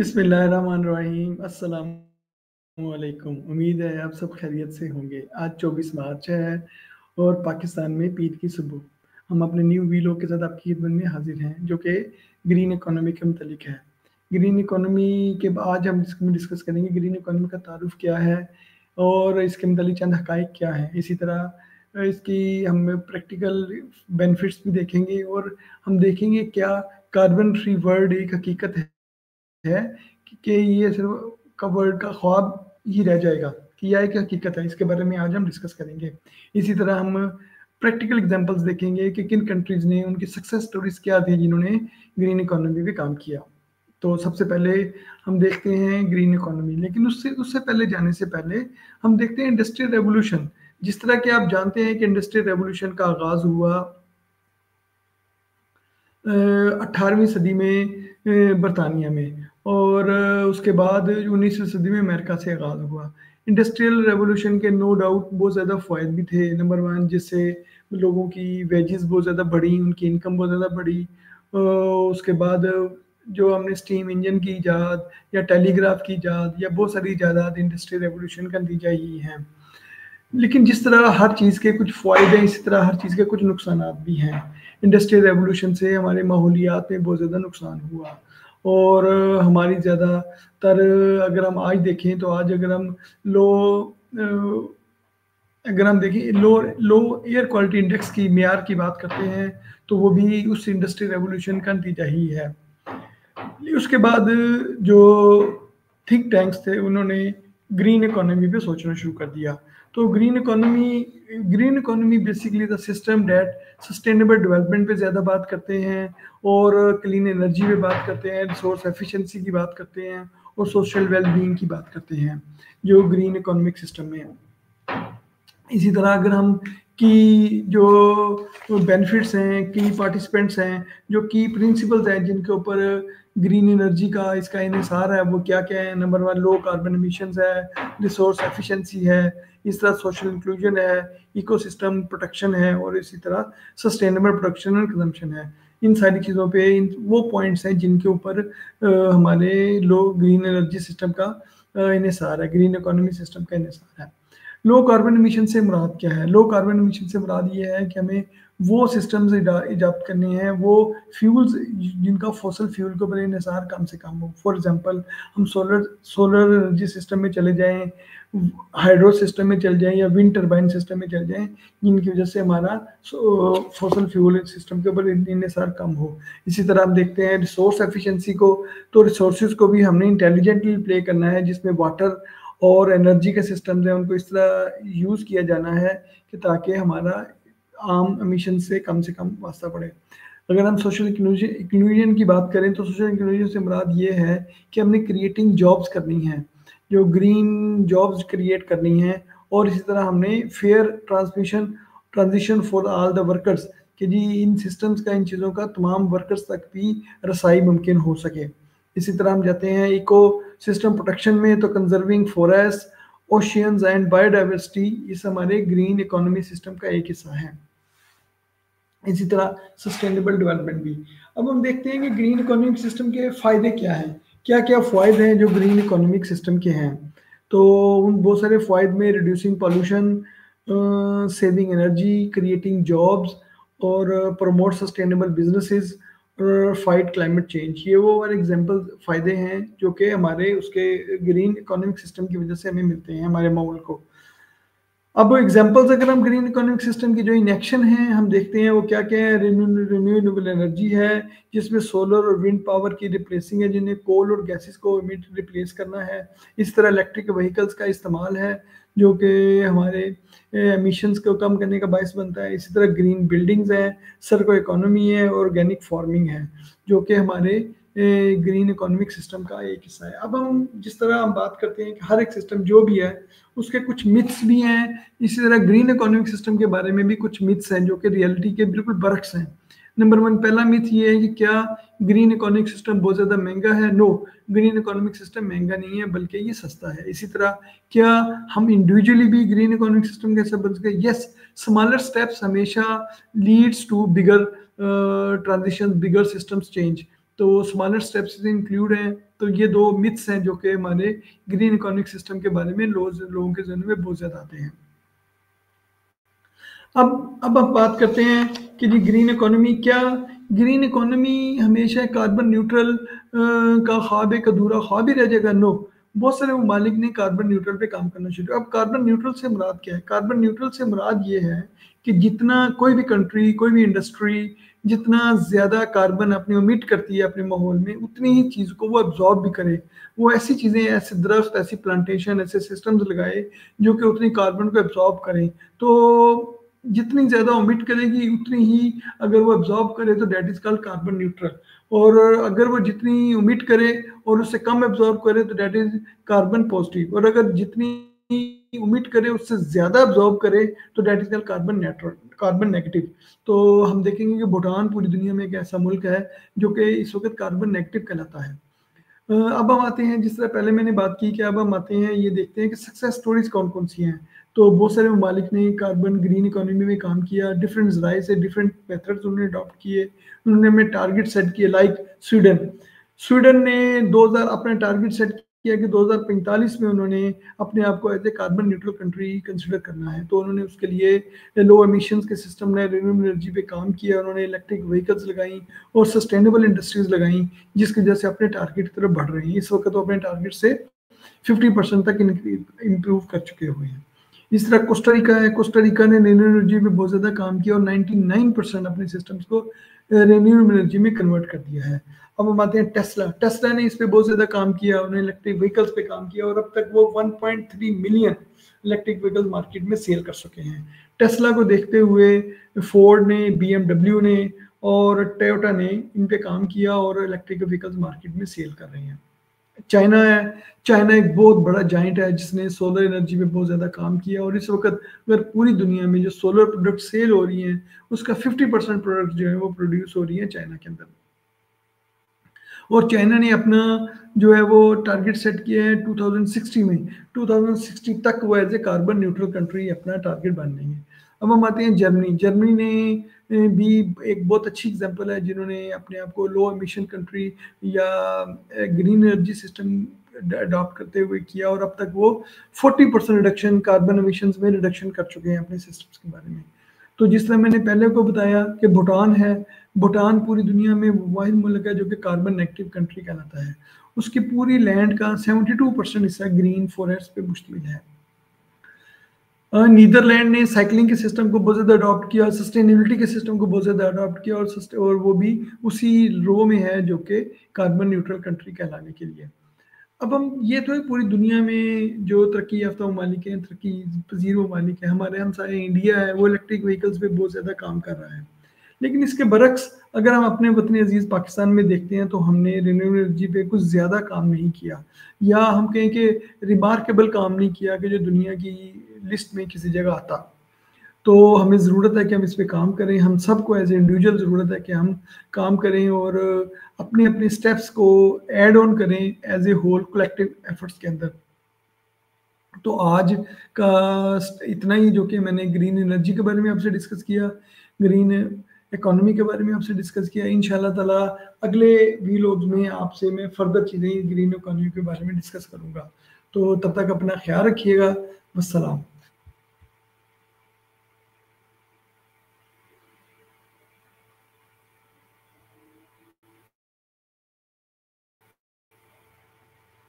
बिस्मिल्लाहिर्रहमानिर्रहीम। अस्सलाम वालेकुम। उम्मीद है आप सब खैरियत से होंगे। आज 24 मार्च है और पाकिस्तान में पीर की सुबह। हम अपने न्यू वीलॉग के साथ आपकी खिदमत में हाजिर हैं, जो कि ग्रीन इकोनॉमी के मुतालिक है। ग्रीन इकोनॉमी के आज हम इसमें डिस्कस करेंगे ग्रीन इकोनॉमी का तारुफ क्या है और इसके मुतालिक चंद हकाइक क्या हैं। इसी तरह इसकी हम प्रैक्टिकल बेनिफिट्स भी देखेंगे और हम देखेंगे क्या कार्बन फ्री वर्ल्ड एक हकीकत है कि ये सिर्फ का वर्ड का ख्वाब ही रह जाएगा कि यह एक हकीकत है। इसके बारे में आज हम डिस्कस करेंगे। इसी तरह हम प्रैक्टिकल एग्जांपल्स देखेंगे कि किन कंट्रीज ने उनकी सक्सेस स्टोरीज क्या थी जिन्होंने ग्रीन इकोनॉमी पे काम किया। तो सबसे पहले हम देखते हैं ग्रीन इकोनॉमी, लेकिन उससे उससे पहले जाने से पहले हम देखते हैं इंडस्ट्रियल रेवोल्यूशन। जिस तरह के आप जानते हैं कि इंडस्ट्रियल रेवोल्यूशन का आगाज हुआ 18वीं सदी में बरतानिया में और उसके बाद 19वीं सदी में अमेरिका से आगाज़ हुआ। इंडस्ट्रियल रेवोल्यूशन के नो डाउट बहुत ज़्यादा फ़ायदे भी थे। नंबर 1, जिससे लोगों की वेजेस बहुत ज़्यादा बढ़ी, उनकी इनकम बहुत ज़्यादा बढ़ी। उसके बाद जो हमने स्टीम इंजन की ईजाद या टेलीग्राफ की ईजाद या बहुत सारी ईजादात इंडस्ट्रियल रेवोल्यूशन का नतीजा ही हैं। लेकिन जिस तरह हर चीज़ के कुछ फ़ायदे हैं, इसी तरह हर चीज़ के कुछ नुकसानात भी हैं। इंडस्ट्रियल रेवोल्यूशन से हमारे माहौलियात में बहुत ज़्यादा नुकसान हुआ और हमारी ज़्यादातर अगर हम आज देखें तो आज अगर हम लो अगर हम देखें लो लो एयर क्वालिटी इंडेक्स की मेयार की बात करते हैं तो वो भी उस इंडस्ट्रियल रेवोल्यूशन का नतीजा ही है। उसके बाद जो थिंक टैंक्स थे उन्होंने ग्रीन इकोनॉमी पे सोचना शुरू कर दिया। तो green economy basically the system that sustainable development पे ज़्यादा बात करते हैं और क्लीन एनर्जी पे बात करते हैं, रिसोर्स एफिशिएंसी की बात करते हैं और सोशल वेलबींग की बात करते हैं, जो ग्रीन इकोनॉमिक सिस्टम में है। इसी तरह अगर हम की जो बेनिफिट्स हैं, की पार्टिसिपेंट्स हैं, जो की प्रिंसिपल्स हैं जिनके ऊपर ग्रीन एनर्जी का इसका इन्हिसार है, वो क्या क्या है। नंबर 1 लो कार्बन एमिशंस है, रिसोर्स एफिशिएंसी है, इस तरह सोशल इंक्लूजन है, इकोसिस्टम प्रोटेक्शन है और इसी तरह सस्टेनेबल प्रोडक्शन एंड कंजम्पशन है। इन सारी चीज़ों पे वो पॉइंट्स हैं जिनके ऊपर हमारे लो ग्रीन एनर्जी सिस्टम का इन्हिसार है, ग्रीन इकोनॉमी सिस्टम का इन्हिसार है। लो कार्बन एमिशन से मुराद क्या है? लो कार्बन एमिशन से मुराद ये है कि हमें वो सिस्टम्स इजाद करने हैं, वो फ्यूल्स जिनका फॉसल फ्यूल के ऊपर इन्हिसार कम से कम हो। फॉर एग्जांपल हम सोलर एनर्जी सिस्टम में चले जाएं, हाइड्रो सिस्टम में चल जाएं या विंड टर्बाइन सिस्टम में चल जाएं, जिनकी वजह से हमारा फॉसल फ्यूल सिस्टम के ऊपर इन्हिसार कम हो। इसी तरह हम देखते हैं रिसोर्स एफिशिएंसी को, तो रिसोर्सेज को भी हमने इंटेलिजेंटली प्ले करना है, जिसमें वाटर और एनर्जी के सिस्टम्स हैं उनको इस तरह यूज़ किया जाना है कि ताकि हमारा आम एमिशन से कम वास्ता पड़े। अगर हम सोशल इंक्लूजन की बात करें तो सोशल इंक्लूजन से मुराद ये है कि हमने क्रिएटिंग जॉब्स करनी है, जो ग्रीन जॉब्स क्रिएट करनी है और इसी तरह हमने fair transition for all the workers कि जी इन सिस्टम्स का, इन चीज़ों का तमाम वर्कर्स तक भी रसाई मुमकिन हो सके। इसी तरह हम जाते हैं इको सिस्टम प्रोटेक्शन में, तो conserving forest, oceans and biodiversity इस हमारे ग्रीन इकोनॉमी सिस्टम का एक हिस्सा है। इसी तरह सस्टेनेबल डेवलपमेंट भी। अब हम देखते हैं कि ग्रीन इकोनॉमिक सिस्टम के फ़ायदे क्या हैं, क्या क्या फ़ायदे हैं जो ग्रीन इकोनॉमिक सिस्टम के हैं। तो उन बहुत सारे फ़ायदे में reducing pollution, saving energy, creating jobs और प्रमोट सस्टेनेबल बिजनेसेस और फाइट क्लाइमेट चेंज, ये वो वाले एग्जांपल फ़ायदे हैं जो कि हमारे उसके ग्रीन इकोनॉमिक सिस्टम की वजह से हमें मिलते हैं हमारे माहौल को। अब एग्जांपल्स अगर हम ग्रीन इकोनॉमिक सिस्टम की जो इन एक्शन हैं हम देखते हैं वो क्या क्या है। रिन्यूएबल एनर्जी है जिसमें सोलर और विंड पावर की रिप्लेसिंग है, जिन्हें कोल और गैसेस को रिप्लेस करना है। इस तरह इलेक्ट्रिक व्हीकल्स का इस्तेमाल है जो कि हमारे एमिशंस को कम करने का बायस बनता है। इसी तरह ग्रीन बिल्डिंग्स हैं, सर्कुलर इकोनॉमी है, ऑर्गेनिक फार्मिंग है, जो कि हमारे ग्रीन इकोनॉमिक सिस्टम का एक हिस्सा है। अब हम जिस तरह हम बात करते हैं कि हर एक सिस्टम जो भी है उसके कुछ मिथ्स भी हैं, इसी तरह ग्रीन इकोनॉमिक सिस्टम के बारे में भी कुछ मिथ्स हैं जो कि रियलिटी के बिल्कुल बरक्स हैं। नंबर 1 पहला मिथ ये है कि क्या ग्रीन इकोनॉमिक सिस्टम बहुत ज़्यादा महंगा है? नो, ग्रीन इकोनॉमिक सिस्टम महंगा नहीं है बल्कि ये सस्ता है। इसी तरह क्या हम इंडिविजुअली भी ग्रीन इकोनॉमिक सिस्टम के हिस्सा बन सके? यस, स्मॉलर स्टेप्स हमेशा leads to bigger transition, bigger systems change. तो स्मॉलर स्टेप्स इंक्लूड हैं। तो ये 2 मिथ्स हैं जो कि हमारे ग्रीन इकोनॉमिक सिस्टम के बारे में लोगों के ज़हन में बहुत ज़्यादा आते हैं। अब हम बात करते हैं कि जी ग्रीन इकोनॉमी हमेशा कार्बन न्यूट्रल का ख्वाब एक अधूरा ख्वाब ही रह जाएगा? नो, बहुत सारे ममालिक ने कार्बन न्यूट्रल पे काम करना शुरू किया। अब कार्बन न्यूट्रल से मुराद क्या है? कार्बन न्यूट्रल से मुराद ये है कि जितना कोई भी कंट्री, कोई भी इंडस्ट्री जितना ज़्यादा कार्बन अपनी एमिट करती है अपने माहौल में, उतनी ही चीज़ को वो एब्ज़ॉर्ब भी करे। वो ऐसी चीज़ें, ऐसे दरख्त, ऐसी प्लांटेशन, ऐसे सिस्टम्स लगाए जो कि उतनी कार्बन को एब्ज़ॉर्ब करें। तो जितनी ज़्यादा ओमिट करेगी उतनी ही अगर वो एब्ज़ॉर्ब करे तो that is called carbon neutral, और अगर वो जितनी ओमिट करे और उससे कम एब्ज़ॉर्ब करे तो दैट इज़ कार्बन पॉजिटिव, और अगर जितनी ओमिट करे उससे ज़्यादा एब्ज़ॉर्ब करे तो that is called carbon negative. तो हम देखेंगे कि भूटान पूरी दुनिया में एक ऐसा मुल्क है जो कि इस वक़्त कार्बन नेगेटिव कहलाता है। अब हम आते हैं, जिस तरह पहले मैंने बात की कि अब हम आते हैं ये देखते हैं कि सक्सेस स्टोरीज़ कौन-कौन सी हैं। तो बहुत सारे ममालिक ने कार्बन ग्रीन इकोनॉमी में काम किया, डिफरेंट ज़राए से डिफरेंट मेथड्स उन्होंने अडॉप्ट किए, उन्होंने अपने टारगेट सेट किए। लाइक स्वीडन ने 2000 अपना टारगेट सेट किया कि 2045 में उन्होंने अपने आप को as a carbon neutral country consider करना है। तो उन्होंने उसके लिए लो एमिशंस के सिस्टम में रिन्यूएबल एनर्जी पे काम किया, उन्होंने इलेक्ट्रिक व्हीकल्स लगाई और सस्टेनेबल इंडस्ट्रीज़ लगाई, जिसकी वजह से अपने टारगेट की तरफ बढ़ रहे हैं। इस वक़्त वो अपने टारगेट से 50% तक इम्प्रूव कर चुके हुए हैं। इस तरह कोस्टा रिका है, कोस्टा रिका ने रिन्यूएबल एनर्जी पे बहुत ज़्यादा काम किया और 99% अपने सिस्टम्स को रिन्यूएबल एनर्जी में कन्वर्ट कर दिया है। अब हम आते हैं टेस्ला ने इस पे बहुत ज़्यादा काम किया, उन्होंने इलेक्ट्रिक व्हीकल्स पे काम किया और अब तक वो 1.3 मिलियन इलेक्ट्रिक व्हीकल्स मार्केट में सेल कर चुके हैं। टेस्ला को देखते हुए फोर्ड ने, BMW ने और टोयोटा ने इन पे काम किया और इलेक्ट्रिक व्हीकल्स मार्केट में सेल कर रहे हैं। चाइना है, चाइना एक बहुत बड़ा जाइंट है जिसने सोलर एनर्जी पे बहुत ज़्यादा काम किया और इस वक़्त अगर पूरी दुनिया में जो सोलर प्रोडक्ट सेल हो रही हैं, उसका 50% प्रोडक्ट जो है वो प्रोड्यूस हो रही है चाइना के अंदर। और चाइना ने अपना जो है वो टारगेट सेट किया है 2060 में, 2060 तक वो as a carbon neutral country अपना टारगेट बन रही है। अब हम आते हैं जर्मनी ने भी एक बहुत अच्छी एग्जांपल है, जिन्होंने अपने आप को लो एमिशन कंट्री या ग्रीन एनर्जी सिस्टम अडॉप्ट करते हुए किया और अब तक वो 40% रिडक्शन कार्बन एमिशंस में रिडक्शन कर चुके हैं अपने सिस्टम्स के बारे में। तो जिस तरह मैंने पहले को बताया कि भूटान है, भूटान पूरी दुनिया में वाहिद मुल्क है जो कि कार्बन नेगेटिव कंट्री कहलाता है। उसकी पूरी लैंड का 72% हिस्सा ग्रीन फॉरेस्ट पे मुश्तमिल है। नीदरलैंड ने साइकिलिंग के सिस्टम को बहुत ज़्यादा अडॉप्ट किया, सस्टेनेबिलिटी के सिस्टम को बहुत ज़्यादा अडॉप्ट किया और वो भी उसी रो में है जो कि कार्बन न्यूट्रल कंट्री कहलाने के लिए। अब हम ये तो है पूरी दुनिया में जो तरक्की याफ्ता ममालिक हैं, तरक्की पज़ीर ममालिक हैं, हमारे हमसाए इंडिया है, वो इलेक्ट्रिक व्हीकल्स पे बहुत ज़्यादा काम कर रहा है। लेकिन इसके बरक्स अगर हम अपने वतन अजीज़ पाकिस्तान में देखते हैं तो हमने रिन्यूएबल एनर्जी पे कुछ ज़्यादा काम नहीं किया, या हम कहें कि रिमार्केबल काम नहीं किया कि जो दुनिया की लिस्ट में किसी जगह आता। तो हमें ज़रूरत है कि हम इस पे काम करें, हम सबको एज़ ए इंडिविजुअल ज़रूरत है कि हम काम करें और अपने स्टेप्स को ऐड ऑन करें as a whole collective efforts के अंदर। तो आज का इतना ही जो कि मैंने ग्रीन एनर्जी के बारे में आपसे डिस्कस किया, ग्रीन इकोनॉमी के बारे में आपसे डिस्कस किया। इंशाल्लाह ताला अगले वीलॉग्स में आपसे मैं फर्दर चीज़ें ग्रीन इकोनॉमी के बारे में डिस्कस करूँगा। तो तब तक अपना ख्याल रखिएगा। वस्सलाम।